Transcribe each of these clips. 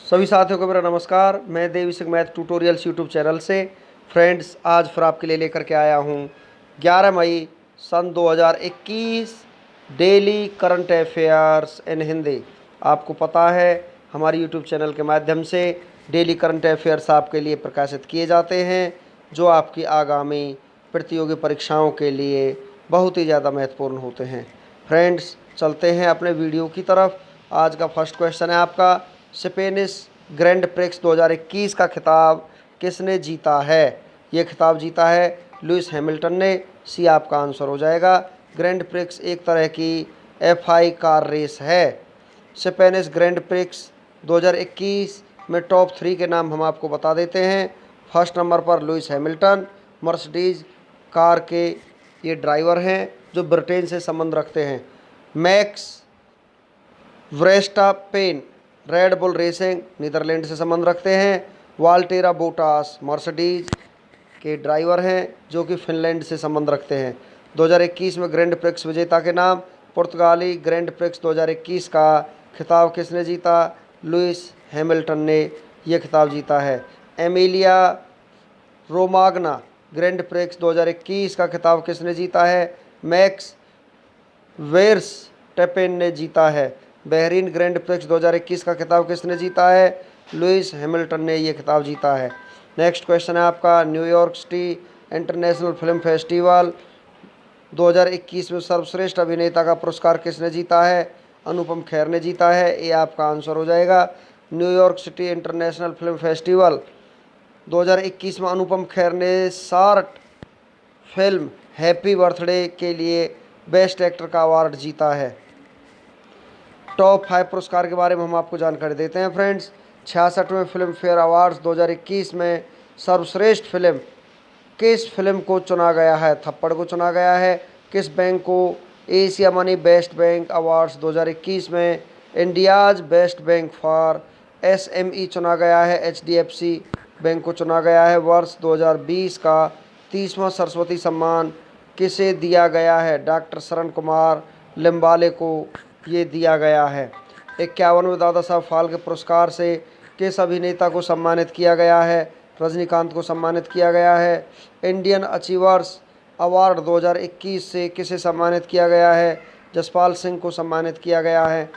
सभी साथियों को मेरा नमस्कार। मैं Devi Singh math tutorials YouTube channel से फ्रेंड्स आज फिर आपके लिए लेकर के आया हूँ 11 मई सन 2021 daily current affairs in Hindi. आपको पता है हमारी यूट्यूब चैनल के माध्यम से डेली करंट अफेयर्स आपके लिए प्रकाशित किए जाते हैं जो आपकी आगामी प्रतियोगी परीक्षाओं के लिए बहुत ही ज़्यादा महत्वपूर्ण होते हैं। फ्रेंड्स चलते हैं अपने वीडियो की तरफ। आज का फर्स्ट क्वेश्चन है आपका, स्पेनिश ग्रैंड प्रिक्स 2021 का खिताब किसने जीता है? ये खिताब जीता है लुइस हैमिल्टन ने। सी आपका आंसर हो जाएगा। ग्रैंड प्रिक्स एक तरह की FI कार रेस है। स्पेनिश ग्रैंड प्रिक्स 2021 में टॉप 3 के नाम हम आपको बता देते हैं। फर्स्ट नंबर पर लुइस हैमिल्टन, मर्सिडीज कार के ये ड्राइवर हैं जो ब्रिटेन से संबंध रखते हैं। Max Verstappen Red Bull Racing Netherland से संबंध रखते हैं। वाल्टेरा बोटास मर्सिडीज के ड्राइवर हैं जो कि फिनलैंड से संबंध रखते हैं। 2021 में ग्रैंड प्रिक्स विजेता के नाम। पुर्तगाली ग्रैंड प्रिक्स 2021 का खिताब किसने जीता? लुइस हैमिल्टन ने यह खिताब जीता है। एमिलिया रोमाग्ना ग्रैंड प्रिक्स 2021 का खिताब किसने जीता है? मैक्स वेर्स्टैपेन ने जीता है। बहरीन ग्रैंड प्रिक्स 2021 का खिताब किसने जीता है? लुइस हैमिल्टन ने यह खिताब जीता है। नेक्स्ट क्वेश्चन है आपका, New York city international film festival 2021 में सर्वश्रेष्ठ अभिनेता का पुरस्कार किसने जीता है? अनुपम खेर ने जीता है। ये आपका आंसर हो जाएगा। New York city international film festival 2021 में अनुपम खेर ने शार्ट फिल्म हैप्पी बर्थडे के लिए बेस्ट एक्टर का अवार्ड जीता है। टॉप 5 पुरस्कार के बारे में हम आपको जानकारी देते हैं फ्रेंड्स। 66वें फिल्म फेयर अवार्ड्स 2021 में सर्वश्रेष्ठ फिल्म किस फिल्म को चुना गया है? थप्पड़ को चुना गया है। किस बैंक को Asia money best bank awards 2021 में India's best bank for SME चुना गया है। HDFC बैंक को चुना गया है। वर्ष 2020 का 30वां सरस्वती सम्मान किसे दिया गया है? डॉक्टर शरण कुमार लिम्बाले को ये दिया गया है। 51वें दादा साहब फाल्के पुरस्कार से किस अभिनेता को सम्मानित किया गया है? रजनीकांत को सम्मानित किया गया है। इंडियन अचीवर्स अवार्ड 2021 से किसे सम्मानित किया गया है? जसपाल सिंह को सम्मानित किया गया है।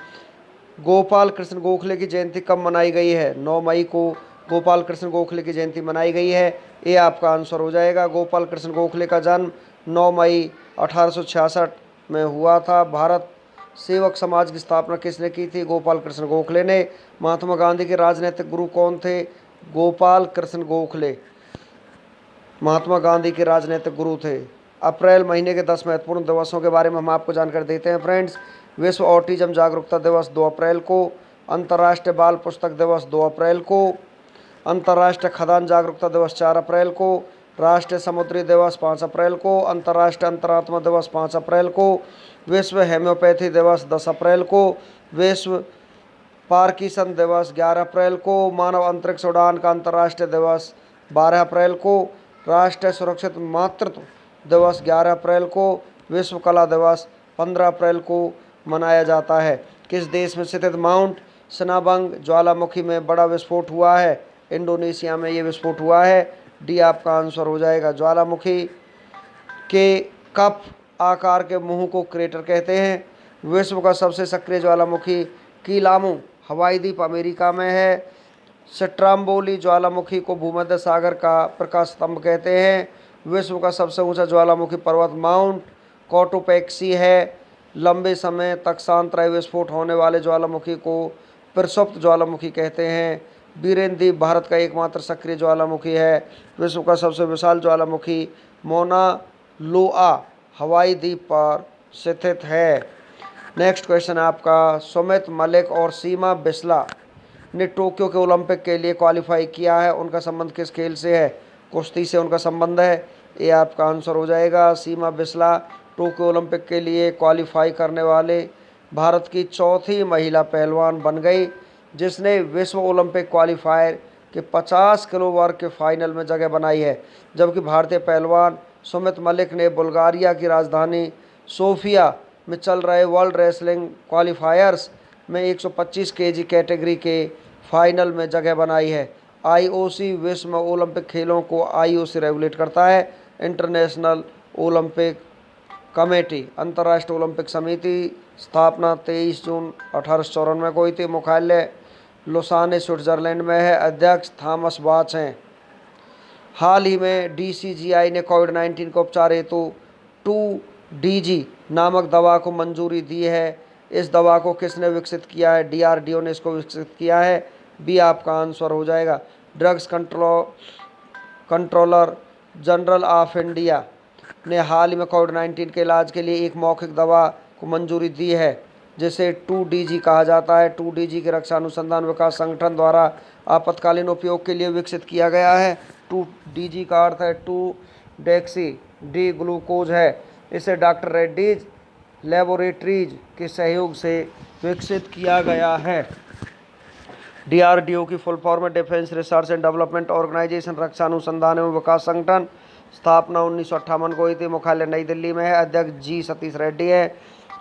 गोपाल कृष्ण गोखले की जयंती कब मनाई गई है? 9 मई को गोपाल कृष्ण गोखले की जयंती मनाई गई है। ये आपका आंसर हो जाएगा। गोपाल कृष्ण गोखले का जन्म 9 मई 1866 में हुआ था। भारत सेवक समाज की स्थापना किसने की थी? गोपाल कृष्ण गोखले ने। महात्मा गांधी के राजनीतिक गुरु कौन थे? गोपाल कृष्ण गोखले महात्मा गांधी के राजनीतिक गुरु थे। अप्रैल महीने के 10 महत्वपूर्ण दिवसों के बारे में हम आपको जानकारी देते हैं फ्रेंड्स। विश्व ऑटिज्म जागरूकता दिवस 2 अप्रैल को। अंतर्राष्ट्रीय बाल पुस्तक दिवस 2 अप्रैल को। अंतर्राष्ट्रीय खदान जागरूकता दिवस 4 अप्रैल को। राष्ट्रीय समुद्री दिवस 5 अप्रैल को। अंतर्राष्ट्रीय अंतरात्मा दिवस 5 अप्रैल को। विश्व हेम्योपैथी दिवस 10 अप्रैल को। विश्व पार्किंसन दिवस 11 अप्रैल को। मानव अंतरिक्ष उड़ान का अंतर्राष्ट्रीय दिवस 12 अप्रैल को। राष्ट्रीय सुरक्षित मातृत्व दिवस 11 अप्रैल को। विश्व कला दिवस 15 अप्रैल को मनाया जाता है। किस देश में स्थित माउंट सिनाबंग ज्वालामुखी में बड़ा विस्फोट हुआ है? इंडोनेशिया में ये विस्फोट हुआ है। डी आपका आंसर हो जाएगा। ज्वालामुखी के कप आकार के मुंह को क्रेटर कहते हैं। विश्व का सबसे सक्रिय ज्वालामुखी कीलामू हवाई द्वीप अमेरिका में है। स्ट्राम्बोली ज्वालामुखी को भूमध्य सागर का प्रकाश स्तंभ कहते हैं। विश्व का सबसे ऊंचा ज्वालामुखी पर्वत माउंट कोटोपेक्सी है। लंबे समय तक शांत रहे विस्फोट होने वाले ज्वालामुखी को प्रसुप्त ज्वालामुखी कहते हैं। बीरेन द्वीप भारत का एकमात्र सक्रिय ज्वालामुखी है। विश्व का सबसे विशाल ज्वालामुखी मोना लोआ हवाई द्वीप पर स्थित है। नेक्स्ट क्वेश्चन आपका, सुमित मलिक और सीमा बिस्ला ने टोक्यो के ओलंपिक के लिए क्वालिफाई किया है। उनका संबंध किस खेल से है? कुश्ती से उनका संबंध है। ये आपका आंसर हो जाएगा। सीमा बिस्ला टोक्यो ओलंपिक के लिए क्वालिफाई करने वाले भारत की चौथी महिला पहलवान बन गई जिसने विश्व ओलंपिक क्वालिफायर के 50 किलो वर्ग के फाइनल में जगह बनाई है। जबकि भारतीय पहलवान सुमित मलिक ने बुल्गारिया की राजधानी सोफिया में चल रहे वर्ल्ड रेसलिंग क्वालिफायर्स में 125 केजी कैटेगरी के फाइनल में जगह बनाई है। आईओसी विश्व ओलंपिक खेलों को आईओसी रेगुलेट करता है। इंटरनेशनल ओलंपिक कमेटी अंतर्राष्ट्रीय ओलंपिक समिति स्थापना 23 जून 1894 को हुई थी। मुख्यालय लुसाने स्विट्जरलैंड में है। अध्यक्ष थॉमस बाच हैं। हाल ही में डीसीजीआई ने कोविड-19 को उपचार हेतु 2DG नामक दवा को मंजूरी दी है। इस दवा को किसने विकसित किया है? डीआरडीओ ने इसको विकसित किया है। बी आपका आंसर हो जाएगा। Drugs controller general of India ने हाल ही में कोविड-19 के इलाज के लिए एक मौखिक दवा को मंजूरी दी है जिसे 2DG कहा जाता है। 2DG की रक्षा अनुसंधान विकास संगठन द्वारा आपातकालीन उपयोग के लिए विकसित किया गया है। 2DG का अर्थ है 2 डी ग्लूकोज है। इसे डॉक्टर रेड्डीज लेबोरेटरीज के सहयोग से विकसित किया गया है। डीआरडीओ की फुल फॉर्म है defence research and development organisation, रक्षा अनुसंधान एवं विकास संगठन। स्थापना 1958 को हुई थी। मुख्यालय नई दिल्ली में है। अध्यक्ष जी सतीश रेड्डी है।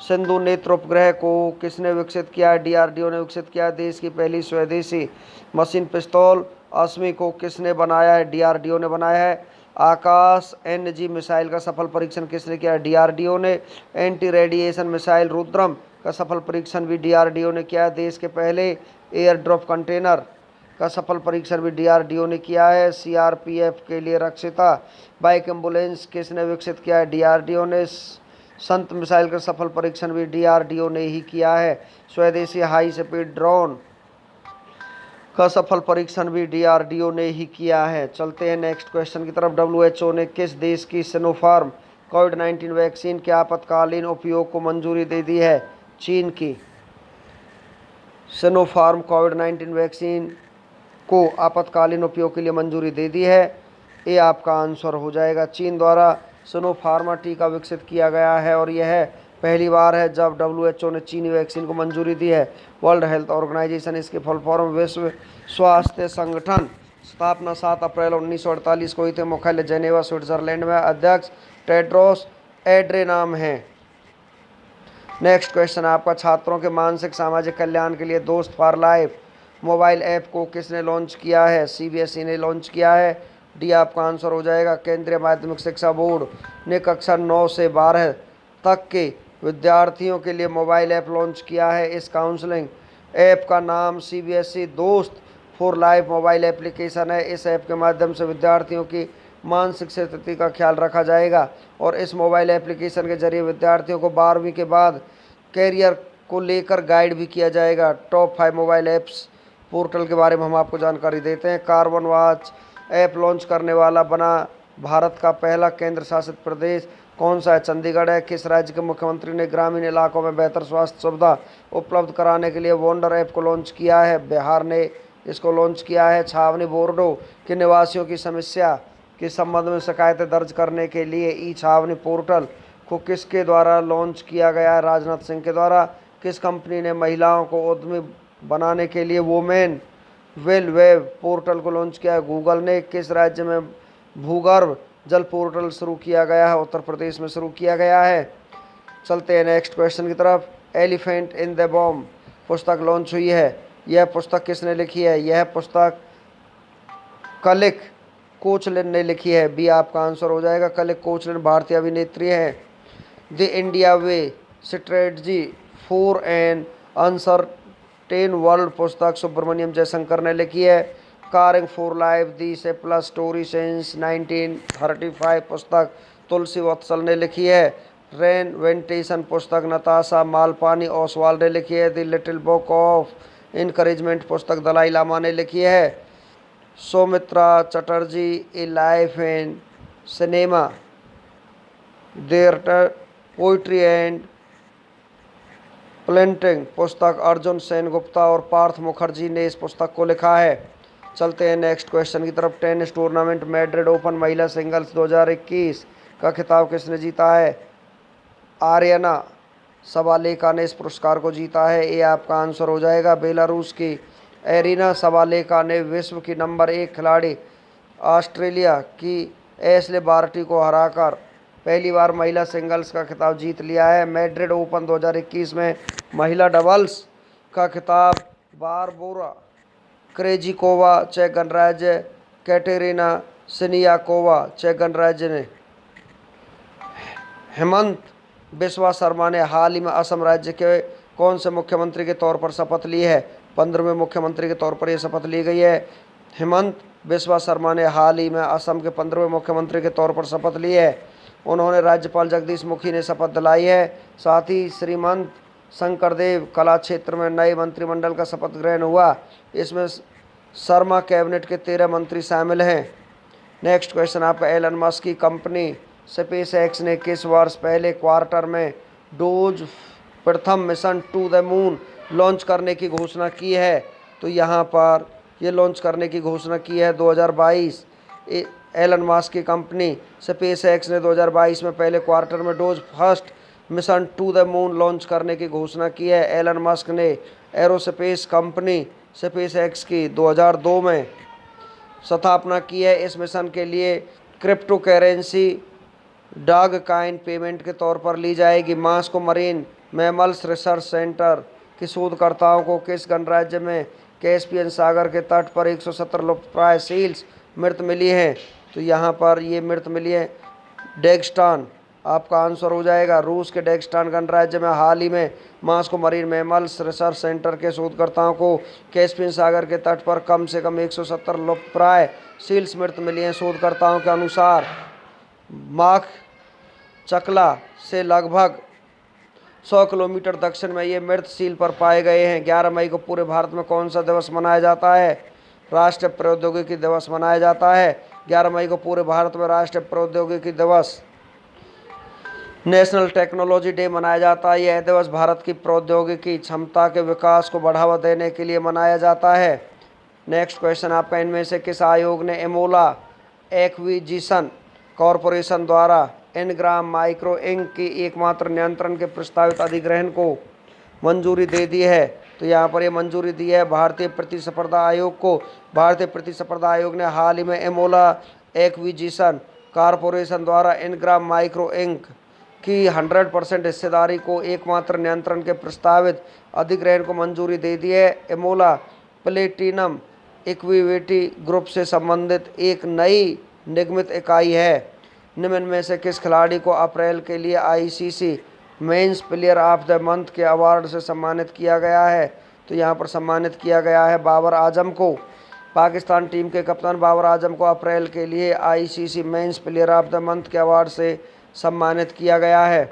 सिंधु नेत्र उपग्रह को किसने विकसित किया है? डीआरडीओ ने विकसित किया। देश की पहली स्वदेशी मशीन पिस्तौल अस्मी को किसने बनाया है? डीआरडीओ ने बनाया है। आकाश एनजी मिसाइल का सफल परीक्षण किसने किया? डीआरडीओ ने। एंटी रेडिएशन मिसाइल रुद्रम का सफल परीक्षण भी डीआरडीओ ने किया। देश के पहले एयर ड्रॉप कंटेनर का सफल परीक्षण भी डीआरडीओ ने किया है। सीआरपीएफ के लिए रक्षिता बाइक एम्बुलेंस किसने विकसित किया है? डीआरडीओ ने। संत मिसाइल का सफल परीक्षण भी डीआरडीओ ने ही किया है। स्वदेशी हाई स्पीड ड्रोन का सफल परीक्षण भी डीआरडीओ ने ही किया है। चलते हैं नेक्स्ट क्वेश्चन की तरफ। डब्ल्यूएचओ ने किस देश की सिनोफार्म कोविड-19 वैक्सीन के आपातकालीन उपयोग को मंजूरी दे दी है? चीन की सिनोफार्म कोविड-19 वैक्सीन को आपातकालीन उपयोग के लिए मंजूरी दे दी है। ये आपका आंसर हो जाएगा। चीन द्वारा सिनोफार्मा टीका विकसित किया गया है और यह पहली बार है जब डब्ल्यूएचओ ने चीनी वैक्सीन को मंजूरी दी है। वर्ल्ड हेल्थ ऑर्गेनाइजेशन इसके फुल फॉर्म विश्व स्वास्थ्य संगठन। स्थापना 7 अप्रैल 1948 को हुई थी। मुख्यालय जेनेवा स्विट्जरलैंड में। अध्यक्ष टेड्रोस एड्रेनाम है। नेक्स्ट क्वेश्चन आपका छात्रों के मानसिक सामाजिक कल्याण के लिए दोस्त फॉर लाइफ मोबाइल ऐप को किसने लॉन्च किया है? सीबीएसई ने लॉन्च किया है। डी आपका आंसर हो जाएगा। केंद्रीय माध्यमिक शिक्षा बोर्ड ने कक्षा 9 से 12 तक के विद्यार्थियों के लिए मोबाइल ऐप लॉन्च किया है। इस काउंसलिंग ऐप का नाम सीबीएसई दोस्त फॉर लाइफ मोबाइल एप्लीकेशन है। इस ऐप के माध्यम से विद्यार्थियों की मानसिक स्थिति का ख्याल रखा जाएगा और इस मोबाइल एप्लीकेशन के जरिए विद्यार्थियों को 12वीं के बाद कैरियर को लेकर गाइड भी किया जाएगा। टॉप 5 मोबाइल ऐप्स पोर्टल के बारे में हम आपको जानकारी देते हैं। कार्बन वॉच ऐप लॉन्च करने वाला बना भारत का पहला केंद्र शासित प्रदेश कौन सा है? चंडीगढ़ है। किस राज्य के मुख्यमंत्री ने ग्रामीण इलाकों में बेहतर स्वास्थ्य सुविधा उपलब्ध कराने के लिए वंडर ऐप को लॉन्च किया है? बिहार ने इसको लॉन्च किया है। छावनी बोर्डो के निवासियों की समस्या के संबंध में शिकायतें दर्ज करने के लिए ई छावनी पोर्टल को किसके द्वारा लॉन्च किया गया है? राजनाथ सिंह के द्वारा। किस कंपनी ने महिलाओं को उद्यमी बनाने के लिए वुमेन वेल वेब पोर्टल को लॉन्च किया है? गूगल ने। किस राज्य में भूगर्भ जल पोर्टल शुरू किया गया है? उत्तर प्रदेश में शुरू किया गया है। चलते हैं नेक्स्ट क्वेश्चन की तरफ। एलिफेंट इन द बॉम्ब पुस्तक लॉन्च हुई है। यह पुस्तक किसने लिखी है? यह पुस्तक कलिक कोचलिन ने लिखी है। बी आपका आंसर हो जाएगा। कलिक कोचलिन भारतीय अभिनेत्री है। The India way strategy for an uncertain world पुस्तक सुब्रमण्यम जयशंकर ने लिखी है। Caring for life the Cipla story since 1935 पुस्तक तुलसी वत्सल ने लिखी है। रेनवेंटेशन पुस्तक नताशा मालपानी ओसवाल ने लिखी है। The little book of encouragement पुस्तक दलाई लामा ने लिखी है। Soumitra Chatterjee a life in cinema theatre poetry and painting पुस्तक अर्जुन सेनगुप्ता और पार्थ मुखर्जी ने इस पुस्तक को लिखा है। चलते हैं नेक्स्ट क्वेश्चन की तरफ। टेनिस टूर्नामेंट मैड्रिड ओपन महिला सिंगल्स 2021 का खिताब किसने जीता है? आर्यना सबालेका ने इस पुरस्कार को जीता है। ये आपका आंसर हो जाएगा। बेलारूस की एरिना सबालेका ने विश्व की नंबर 1 खिलाड़ी ऑस्ट्रेलिया की एशले बार्टी को हराकर पहली बार महिला सिंगल्स का खिताब जीत लिया है। मैड्रिड ओपन 2021 में महिला डबल्स का खिताब बारबोरा क्रेजिकोवा चेक गणराज्य, कैटेरिना सिनियाकोवा चेक गणराज्य ने। हेमंत बिस्वा शर्मा ने हाल ही में असम राज्य के कौन से मुख्यमंत्री के तौर पर शपथ ली है? 15वें मुख्यमंत्री के तौर पर यह शपथ ली गई है। हेमंत बिस्वा शर्मा ने हाल ही में असम के 15वें मुख्यमंत्री के तौर पर शपथ ली है। उन्होंने राज्यपाल जगदीश मुखी ने शपथ दिलाई है। साथ ही श्रीमंत शंकरदेव कला क्षेत्र में नए मंत्रिमंडल का शपथ ग्रहण हुआ। इसमें शर्मा कैबिनेट के 13 मंत्री शामिल हैं। नेक्स्ट क्वेश्चन आपका, एलन मस्क की कंपनी स्पेस एक्स ने किस वर्ष पहले क्वार्टर में डोज प्रथम mission to the moon launch करने की घोषणा की है? तो यहाँ पर ये लॉन्च करने की घोषणा की है 2022। एलन मस्क की कंपनी स्पेस एक्स ने 2022 में पहले क्वार्टर में DOGE first mission to the moon launch करने की घोषणा की है। एलन मस्क ने एरोस्पेस कंपनी स्पेस एक्स की 2002 में स्थापना की है। इस मिशन के लिए cryptocurrency Dogecoin payment के तौर पर ली जाएगी। मार्स को मरीन मैमल्स रिसर्च सेंटर के शोधकर्ताओं को किस गणराज्य में कैस्पियन सागर के तट पर 170 लुप्तप्राय सील्स मृत मिली हैं? तो यहाँ पर ये मृत मिली है डेगस्तान आपका आंसर हो जाएगा। रूस के डेगस्तान गणराज्य में हाल ही में मार्स को मरीन मैमल्स रिसर्च सेंटर के शोधकर्ताओं को कैस्पियन सागर के तट पर कम से कम 170 लुप्तप्राय सील्स मृत मिली हैं। शोधकर्ताओं के अनुसार माख चकला से लगभग 100 किलोमीटर दक्षिण में ये मृत सील पर पाए गए हैं। 11 मई को पूरे भारत में कौन सा दिवस मनाया जाता है? राष्ट्रीय प्रौद्योगिकी दिवस मनाया जाता है। 11 मई को पूरे भारत में राष्ट्रीय प्रौद्योगिकी दिवस नेशनल टेक्नोलॉजी डे मनाया जाता है। यह दिवस भारत की प्रौद्योगिकी क्षमता के विकास को बढ़ावा देने के लिए मनाया जाता है। नेक्स्ट क्वेश्चन आपका, इनमें से किस आयोग ने एमोला एक्विजिशन कॉरपोरेशन द्वारा एनग्राम माइक्रो इंक की एकमात्र नियंत्रण के प्रस्तावित अधिग्रहण को मंजूरी दे दी है? तो यहाँ पर ये मंजूरी दी है भारतीय प्रतिस्पर्धा आयोग को। भारतीय प्रतिस्पर्धा आयोग ने हाल ही में एमोला एक्विजिशन कॉरपोरेशन द्वारा एनग्राम माइक्रो इंक की 100% हिस्सेदारी को एकमात्र नियंत्रण के प्रस्तावित अधिग्रहण को मंजूरी दे दी है। एमोला प्लेटिनम इक्विटी ग्रुप से संबंधित एक नई निगमित इकाई है। निम्न में से किस खिलाड़ी को अप्रैल के लिए ICC men's player of the month के अवार्ड से सम्मानित किया गया है? तो यहाँ पर सम्मानित किया गया है बाबर आजम को। पाकिस्तान टीम के कप्तान बाबर आजम को अप्रैल के लिए ICC men's player of the month के अवार्ड से सम्मानित किया गया है।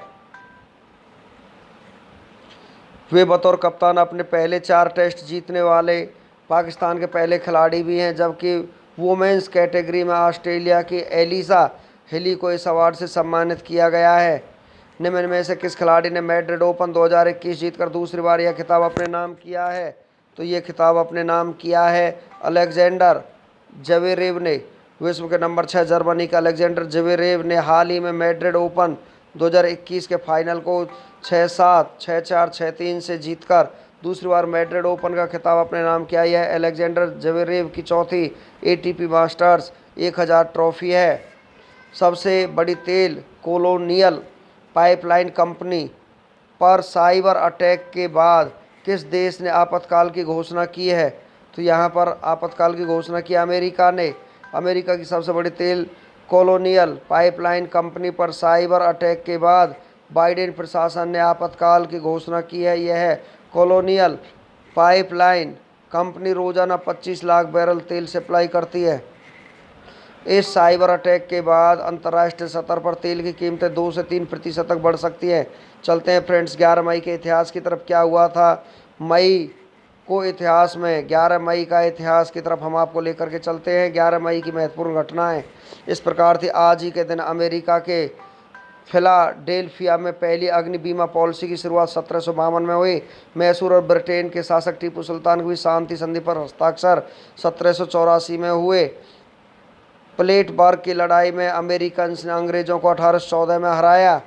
वे बतौर कप्तान अपने पहले 4 टेस्ट जीतने वाले पाकिस्तान के पहले खिलाड़ी भी हैं, जबकि वुमेन्स कैटेगरी में ऑस्ट्रेलिया की एलिसा हिली को इस अवार्ड से सम्मानित किया गया है। निम्न में से किस खिलाड़ी ने मैड्रिड ओपन 2021 जीतकर दूसरी बार यह खिताब अपने नाम किया है? तो ये खिताब अपने नाम किया है अलेक्जेंडर ज्वेरेव ने। विश्व के नंबर 6 जर्मनी के अलेक्जेंडर ज्वेरेव ने हाल ही में मैड्रिड ओपन 2021 के फाइनल को 6-7, 6-4, 6-3 से जीतकर दूसरी बार मैड्रिड ओपन का खिताब अपने नाम किया। यह अलेक्जेंडर ज्वेरेव की चौथी एटीपी मास्टर्स 1000 ट्रॉफी है। सबसे बड़ी तेल कोलोनियल पाइपलाइन कंपनी पर साइबर अटैक के बाद किस देश ने आपातकाल की घोषणा की है? तो यहाँ पर आपातकाल की घोषणा की अमेरिका ने। अमेरिका की सबसे बड़ी तेल कोलोनियल पाइपलाइन कंपनी पर साइबर अटैक के बाद बाइडेन प्रशासन ने आपातकाल की घोषणा की है। यह कोलोनियल पाइपलाइन कंपनी रोजाना 25 लाख बैरल तेल सप्लाई करती है। इस साइबर अटैक के बाद अंतर्राष्ट्रीय स्तर पर तेल की कीमतें 2 से 3% तक बढ़ सकती हैं। चलते हैं फ्रेंड्स 11 मई के इतिहास की तरफ। क्या हुआ था मई को इतिहास में? 11 मई का इतिहास की तरफ हम आपको लेकर के चलते हैं। 11 मई की महत्वपूर्ण घटनाएं इस प्रकार थी। आज ही के दिन अमेरिका के फिलाडेल्फिया में पहली अग्नि बीमा पॉलिसी की शुरुआत 1752 में हुई। मैसूर और ब्रिटेन के शासक टीपू सुल्तान के बीच शांति संधि पर हस्ताक्षर 1784 में हुए। प्लेटबर्ग की लड़ाई में अमेरिकन ने अंग्रेजों को 1814 में हराया।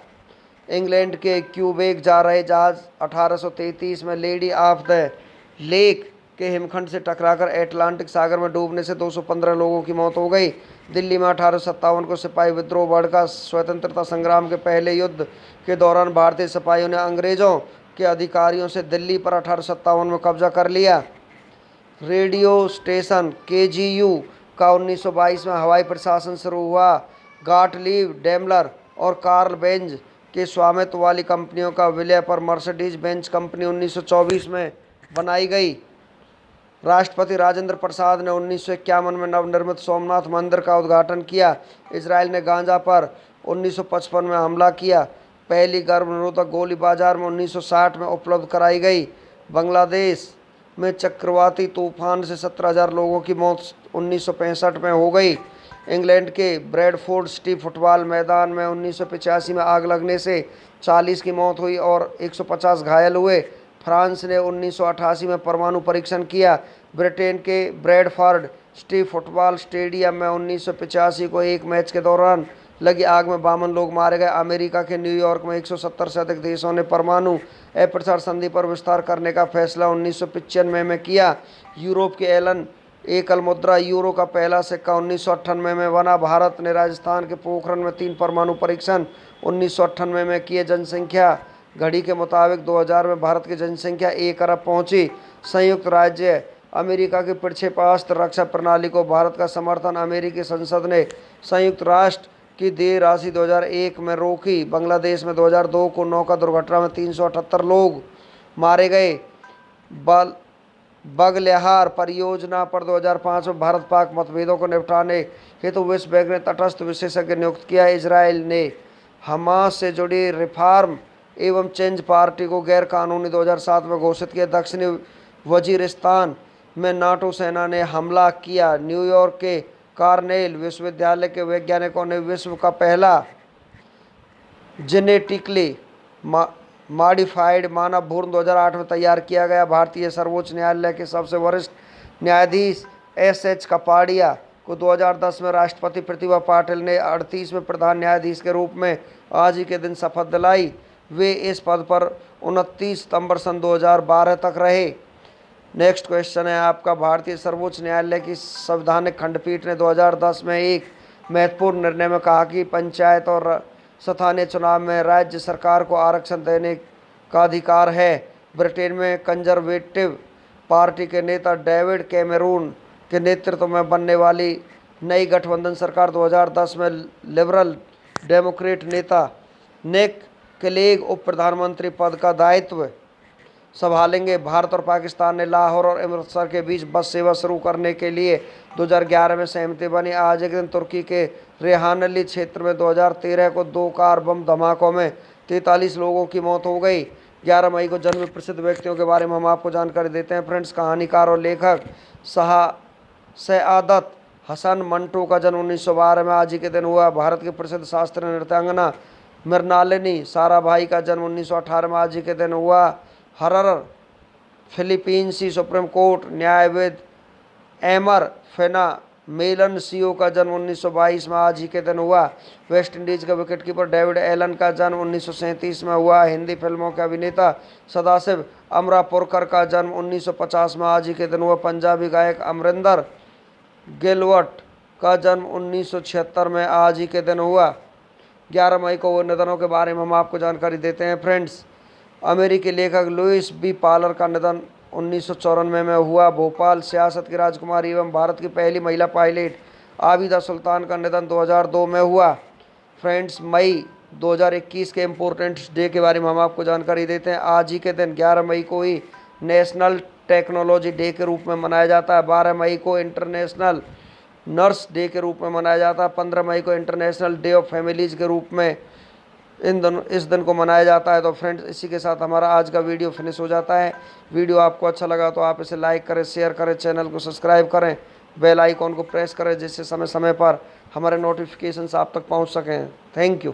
इंग्लैंड के क्यूबेक जा रहे जहाज 1833 में लेडी ऑफ द लेक के हिमखंड से टकराकर अटलांटिक सागर में डूबने से 215 लोगों की मौत हो गई। दिल्ली में 1857 को सिपाही विद्रोह बढ़कर स्वतंत्रता संग्राम के पहले युद्ध के दौरान भारतीय सिपाहियों ने अंग्रेजों के अधिकारियों से दिल्ली पर 1857 में कब्जा कर लिया। रेडियो स्टेशन केजीयू का 1922 में हवाई प्रशासन शुरू हुआ। गाटलीब डेमलर और कार्ल बेंज के स्वामित्व वाली कंपनियों का विलय पर मर्सिडीज बेंज कंपनी 1924 में बनाई गई। राष्ट्रपति राजेंद्र प्रसाद ने 1951 में नवनिर्मित सोमनाथ मंदिर का उद्घाटन किया। इजराइल ने गाजा पर 1955 में हमला किया। पहली गर्भ निरोधक गोली बाजार में 1960 में उपलब्ध कराई गई। बांग्लादेश में चक्रवाती तूफान से 17,000 लोगों की मौत 1965 में हो गई। इंग्लैंड के ब्रैडफोर्ड सिटी फुटबॉल मैदान में 1985 में आग लगने से 40 की मौत हुई और 150 घायल हुए। फ्रांस ने 1988 में परमाणु परीक्षण किया। ब्रिटेन के ब्रैडफोर्ड सिटी फुटबॉल स्टेडियम में 1985 को एक मैच के दौरान लगी आग में 52 लोग मारे गए। अमेरिका के न्यूयॉर्क में 170 से अधिक देशों ने परमाणु अप्रसार संधि पर विस्तार करने का फैसला 1995 में किया। यूरोप के एलन एकल मुद्रा यूरो का पहला सिक्का 1998 में बना। भारत ने राजस्थान के पोखरण में 3 परमाणु परीक्षण 1998 में किए। जनसंख्या घड़ी के मुताबिक 2000 में भारत की जनसंख्या 1 अरब पहुंची। संयुक्त राज्य अमेरिका की प्रक्षेपास्त्र रक्षा प्रणाली को भारत का समर्थन। अमेरिकी संसद ने संयुक्त राष्ट्र की देय राशि 2001 में रोकी। बांग्लादेश में 2002 को नौका दुर्घटना में 378 लोग मारे गए। बगलिहार परियोजना पर 2005 में भारत पाक मतभेदों को निपटाने हेतु विश्व बैंक ने तटस्थ विशेषज्ञ नियुक्त किया। इजराइल ने हमास से जुड़ी रिफॉर्म एवं चेंज पार्टी को गैर कानूनी 2007 में घोषित किया। दक्षिणी वजीरिस्तान में नाटो सेना ने हमला किया। न्यूयॉर्क के कार्नेल विश्वविद्यालय के वैज्ञानिकों ने विश्व का पहला जेनेटिकली मॉडिफाइड मानव भ्रूण 2008 में तैयार किया गया। भारतीय सर्वोच्च न्यायालय के सबसे वरिष्ठ न्यायाधीश एस.एच. कपाड़िया को 2010 में राष्ट्रपति प्रतिभा पाटिल ने 38वें प्रधान न्यायाधीश के रूप में आज ही के दिन शपथ दिलाई। वे इस पद पर 29 सितंबर सन 2012 तक रहे। नेक्स्ट क्वेश्चन है आपका, भारतीय सर्वोच्च न्यायालय की संवैधानिक खंडपीठ ने 2010 में एक महत्वपूर्ण निर्णय में कहा कि पंचायत और स्थानीय चुनाव में राज्य सरकार को आरक्षण देने का अधिकार है। ब्रिटेन में कंजर्वेटिव पार्टी के नेता डेविड कैमरून के नेतृत्व में बनने वाली नई गठबंधन सरकार 2010 में लिबरल डेमोक्रेट नेता निक क्लेग उप प्रधानमंत्री पद का दायित्व संभालेंगे। भारत और पाकिस्तान ने लाहौर और अमृतसर के बीच बस सेवा शुरू करने के लिए 2011 में सहमति बनी। आज एक दिन तुर्की के रेहानली क्षेत्र में 2013 को 2 कार बम धमाकों में 43 लोगों की मौत हो गई। 11 मई को जन्मे प्रसिद्ध व्यक्तियों के बारे में हम आपको जानकारी देते हैं फ्रेंड्स। कहानीकार और लेखक सआदत हसन मंटो का जन्म 1912 में आज ही के दिन हुआ। भारत की प्रसिद्ध शास्त्रीय नृत्यांगना मृणालिनी साराभाई का जन्म 1918 में आज ही के दिन हुआ। हरर फिलीपींसी सुप्रीम कोर्ट न्यायविद एमर फेना मेलन सीओ का जन्म 1922 में आज ही के दिन हुआ। वेस्ट इंडीज के विकेटकीपर डेविड एलन का जन्म 1937 में हुआ। हिंदी फिल्मों के अभिनेता सदाशिव अमरापुरकर का जन्म 1950 में आज ही के दिन हुआ। पंजाबी गायक अमरिंदर गिलवर्ट का जन्म 1976 में आज ही के दिन हुआ। 11 मई को वो निधनों के बारे में हम आपको जानकारी देते हैं फ्रेंड्स। अमेरिकी लेखक लुइस बी पालर का निधन 1994 में हुआ। भोपाल सियासत की राजकुमारी एवं भारत की पहली महिला पायलट आबिदा सुल्तान का निधन 2002 में हुआ। फ्रेंड्स, मई 2021 के इम्पोर्टेंट डे के बारे में हम आपको जानकारी देते हैं। आज ही के दिन 11 मई को ही नेशनल टेक्नोलॉजी डे के रूप में मनाया जाता है। 12 मई को इंटरनेशनल नर्स डे के रूप में मनाया जाता है। 15 मई को इंटरनेशनल डे ऑफ फैमिलीज़ के रूप में इस दिन को मनाया जाता है। तो फ्रेंड्स, इसी के साथ हमारा आज का वीडियो फिनिश हो जाता है। वीडियो आपको अच्छा लगा तो आप इसे लाइक करें, शेयर करें, चैनल को सब्सक्राइब करें, बेल आइकॉन को प्रेस करें जिससे समय समय पर हमारे नोटिफिकेशंस आप तक पहुंच सकें। Thank you.